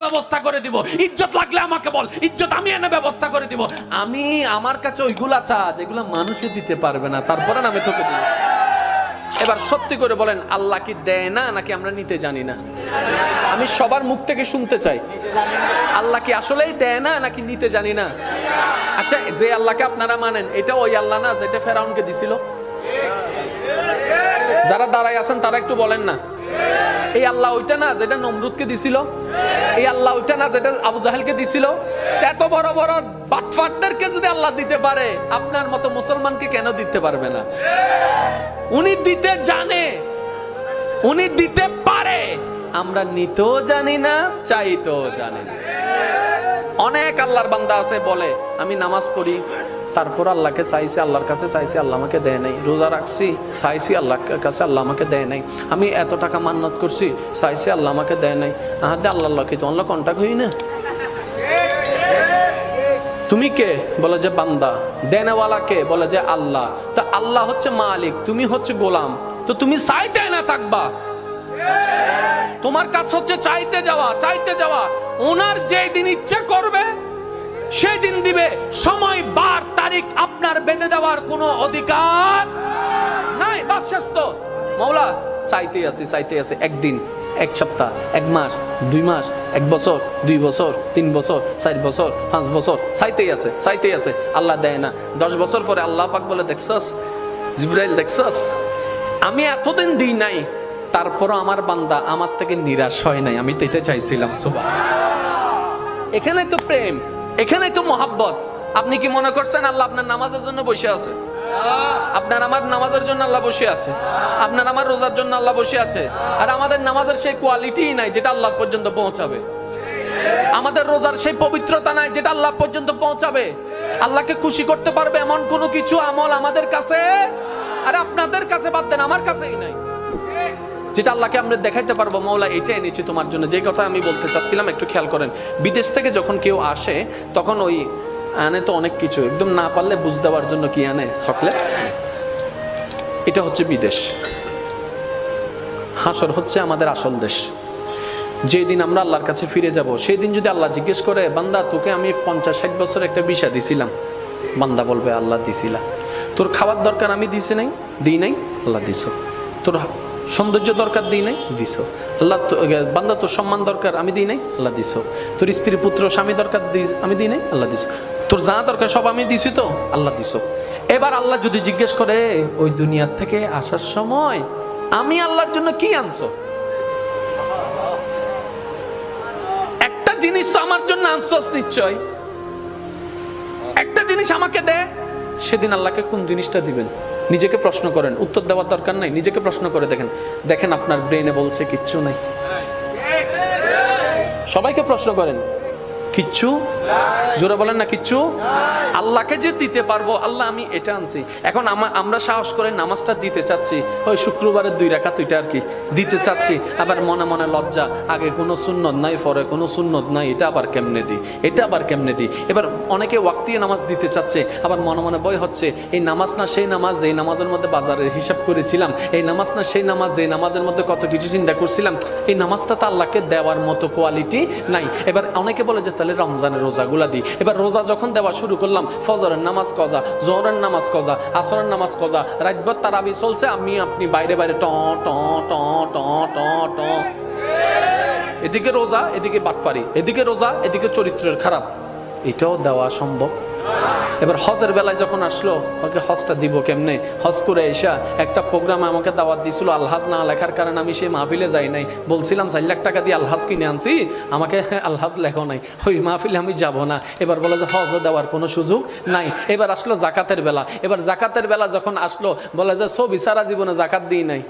ব্যবস্থা করে দিব, ইজ্জত লাগলে আমাকে বল, ইজ্জত আমি এনে ব্যবস্থা করে দিব। আমি আমার কাছে ওইগুলা চা যেগুলা মানুষে দিতে পারবে না, তারপরে আমি তোকে দিব। এবার সত্যি করে বলেন, আল্লাহ কি দেয় না নাকি আমরা নিতে জানি না? আমি সবার মুখ থেকে শুনতে চাই, আল্লাহ কি আসলেই দেয় না নাকি নিতে জানি না? আচ্ছা, যে আল্লাহকে আপনারা মানেন, এটা ওই আল্লাহ না যেটা ফেরাউনকে দিছিল? যারা দাঁড়ায় আছেন তারা একটু বলেন না, এই আল্লাহ ওইটা না যেটা নমরুদকে দিছিল? এই আল্লাহ ওইটা না যেটা আবু জাহেলকে দিছিল? এত বড় বড় বাটফাটদেরকে যদি আল্লাহ দিতে পারে, আপনার মতো মুসলমানকে কেন দিতে পারবে না? উনি দিতে জানে, উনি দিতে পারে, আমরা নিতেও জানি না, চাইতেও জানি না। অনেক আল্লাহর বান্দা আছে বলে, আমি নামাজ পড়ি, তারপর আল্লাহকে চাইছি, আল্লাহর কাছে চাইছি, আল্লাহ আমাকে দেয় নাই। রোজা রাখছি, চাইছি আল্লাহর কাছে, আল্লাহ আমাকে দেয় নাই। আমি এত টাকা মান্নত করছি, চাইছি, আল্লাহ আমাকে দেয় নাই। আহাদে আল্লাহ কি তো আল্লাহ কন্টাক্ট হই না? তুমি কে? বলে যে বান্দা। দেনেওয়ালা কে? বলে যে আল্লাহ। তো আল্লাহ হচ্ছে মালিক, তুমি হচ্ছে গোলাম, তো তুমি চাইতে না থাকবা। তোমার কাজ হচ্ছে চাইতে যাওয়া, চাইতে যাওয়া। ওনার যেই দিন ইচ্ছে করবে সেই দিন দিবে। সময়, বার, তারিখ আপনার বেঁধে দেওয়ার কোনো অধিকার নাই। বাস শেষ তো। মাওলা চাইতে আছে, চাইতে আছে। একদিন, এক সপ্তাহ, এক মাস, 2 মাস, 1 বছর, 2 বছর, 3 বছর, 4 বছর, 5 বছর, চাইতেই আছে, চাইতেই আছে। আল্লাহ দেয় না। 10 বছর পরে আল্লাহ পাক বলে, দেখছস জিবরাইল, দেখছস আমি এতদিন দিই নাই, তারপরও আমার বান্দা আমার থেকে নিরাশ হয় নাই। আমি তো এটা চাইছিলাম। সুবহানাল্লাহ। এখানেই তো প্রেম, এখানেই তো মহাব্বত। আপনি কি মনে করছেন আল্লাহ আপনার নামাজের জন্য বসে আছে? আপনার আমার নামাজের জন্য আল্লাহ বসে আছে, আপনার আমার রোজার জন্য আল্লাহ বসে আছে। আর আমাদের নামাজের সেই কোয়ালিটি নাই যেটা আল্লাহ পর্যন্ত পৌঁছাবে। আমাদের রোজার সেই পবিত্রতা নাই যেটা আল্লাহ পর্যন্ত পৌঁছাবে। আল্লাহকে খুশি করতে পারবে এমন কোনো কিছু আমল আমাদের কাছে, আর আপনাদের কাছে বাদ দেন, আমার কাছেই নাই, যেটা আল্লাহকে আমরা দেখাইতে পারবো মওলা এটা এনেছি তোমার জন্য। যে কথা আমি বলতে চাচ্ছিলাম, একটু খেয়াল করেন। বিদেশ থেকে যখন কেউ আসে তখন ওই আনে তো অনেক কিছু, একদম না পারলে বুঝ দেওয়ার জন্য কি আনে? চকলেট। এটা হচ্ছে বিদেশ। হাসর হচ্ছে আমাদের আসল দেশ। যেদিন আমরা আল্লাহর কাছে ফিরে যাব, সেই দিন যদি আল্লাহ জিজ্ঞেস করে, বান্দা তোকে আমি 50-60 বছর একটা ভিসা দিছিলাম, বান্দা বলবে আল্লাহ দিছিলাম। তোর খাবার দরকার আমি দিছি নাই? দিই নাই? আল্লাহ দিছো। তোর সৌন্দর্য দরকার দিই নাই? দিছো। আল্লাহ বান্দা তোর সম্মান দরকার আমি দিই নাই? আল্লাহ দিছো। তোর স্ত্রী পুত্র স্বামী দরকার আমি দিই নাই? আল্লাহ দিছো। তোর যা দরকার সব আমি দিছি তো? আল্লাহ দিছো। এবার আল্লাহ যদি জিজ্ঞেস করে, ওই দুনিয়ার থেকে আসার সময় আমি আল্লাহর জন্য কি আনছো? একটা জিনিস তো আমার জন্য আনছস নিশ্চয়, একটা জিনিস আমাকে দে। সেদিন আল্লাহকে কোন জিনিসটা দিবেন? নিজেকে প্রশ্ন করেন, উত্তর দেওয়ার দরকার নাই, নিজেকে প্রশ্ন করে দেখেন। দেখেন আপনার ব্রেনে বলছে কিচ্ছু নাই। সবাইকে প্রশ্ন করেন, কিচ্ছু? জোরে বলেন না কিচ্ছু। আল্লাহকে যে দিতে পারবো, আল্লাহ আমি এটা আনছি। এখন আমরা সাহস করে নামাজটা দিতে চাচ্ছি, ওই শুক্রবারের 2 রাকাত ওইটা আর কি দিতে চাচ্ছি, আবার মনে মনে লজ্জা, আগে কোনো সুন্নত নাই, পরে কোনো সুন্নত নাই, এটা আবার কেমনে দিই, এটা আবার কেমনে দিই। এবার অনেকে ওয়াক্তিয়া নামাজ দিতে চাচ্ছে, আবার মনে মনে ভয় হচ্ছে, এই নামাজ না সেই নামাজ যেই নামাজের মধ্যে বাজারের হিসাব করেছিলাম, এই নামাজ না সেই নামাজ যেই নামাজের মধ্যে কত কিছু চিন্তা করছিলাম, এই নামাজটা তো আল্লাহকে দেওয়ার মতো কোয়ালিটি নাই। এবার অনেকে বলে যে তাহলে রমজানের রোজাগুলা দিই। এবার রোজা যখন দেওয়া শুরু করলাম, ফজরের নামাজ কজা, জোহরের নামাজ কজা, আসরের নামাজ কজা, রাতভর তারাবি চলছে, আমি আপনি বাইরে বাইরে ট ট ট ট ট ট, এদিকে রোজা, এদিকে বাটপারি, এদিকে রোজা, এদিকে চরিত্রের খারাপ। এটাও দেওয়া সম্ভব? এবার হজের বেলায় যখন আসলো, ওকে হজটা দিব কেমনে? হজ করে এসা একটা প্রোগ্রামে আমাকে দাওয়াত দিছিল, আলহাজ না লেখার কারণে আমি সেই মাহফিলে যাই নাই। বলছিলাম 4 লাখ টাকা দিয়ে আলহাজ কিনে আনছি, আমাকে আলহাজ লেখো নাই, ওই মাহফিলে আমি যাব না। এবার বলে যে হজও দেওয়ার কোনো সুযোগ নাই। এবার আসলো জাকাতের বেলা। এবার জাকাতের বেলা যখন আসলো, বলে যে ছবি সারা জীবনে জাকাত দিই নাই।